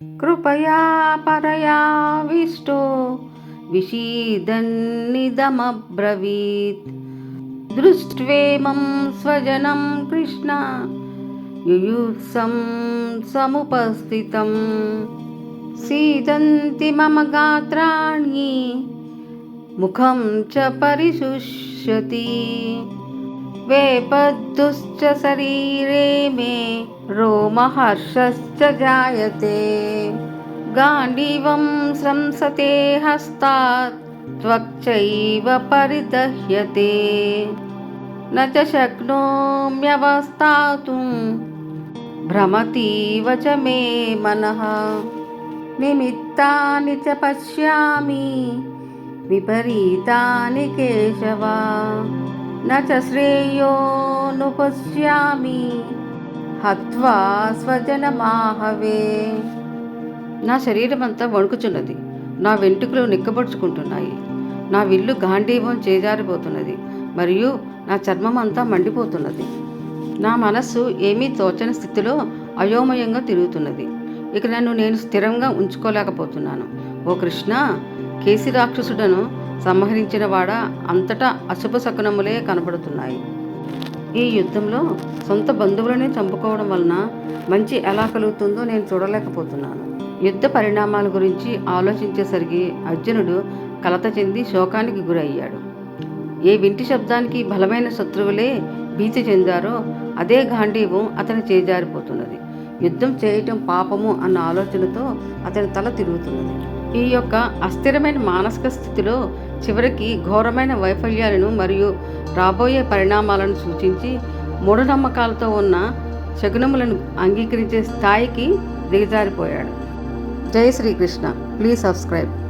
कृपया परयाविष्टो विषीदन्निदमब्रवीत्। दृष्ट्वेमं स्वजनं कृष्ण युयुत्सं समुपस्थितं। सीदन्ति मम गात्राणि मुखं च परिशुष्यति। वेपद्दुश्च शरीरे मे रोमहर्षश्च जायते। गाण्डीवं स्रंसते हस्तात् त्वक्चैव परिदह्यते। न च शक्नोम्यवस्थातुं भ्रमतीव च मे मनः। निमित्तानि च पश्यामि विपरीतानि केशव। न च श्रेयोनुपश्यामि హత్వా స్వజనమాహవే. నా శరీరమంతా వణుకుచున్నది, నా వెంట్రుకలు నిక్కబొడుచుకుంటున్నాయి, నా విల్లు గాంధీవం చేజారిపోతున్నది మరియు నా చర్మమంతా మండిపోతున్నది. నా మనస్సు ఏమీ తోచని స్థితిలో అయోమయంగా తిరుగుతున్నది. ఇక నన్ను నేను స్థిరంగా ఉంచుకోలేకపోతున్నాను. ఓ కృష్ణ, కేసి రాక్షసుడను సంహరించిన వాడా, అంతటా అశుభ శకునములే కనపడుతున్నాయి. ఈ యుద్ధంలో సొంత బంధువులనే చంపుకోవడం వలన మంచి ఎలా కలుగుతుందో నేను చూడలేకపోతున్నాను. యుద్ధ పరిణామాల గురించి ఆలోచించేసరికి అర్జునుడు కలత చెంది శోకానికి గురయ్యాడు. ఏ వింటి శబ్దానికి బలమైన శత్రువులే భీతి చెందారో అదే గాంధీవం అతని చేజారిపోతున్నది. యుద్ధం చేయటం పాపము అన్న ఆలోచనతో అతని తల తిరుగుతున్నది. ఈ యొక్క అస్థిరమైన మానసిక స్థితిలో చివరికి ఘోరమైన వైఫల్యాలను మరియు రాబోయే పరిణామాలను సూచించి మూఢనమ్మకాలతో ఉన్న శకునములను అంగీకరించే స్థాయికి దిగజారిపోయాడు. జై శ్రీకృష్ణ. Please subscribe.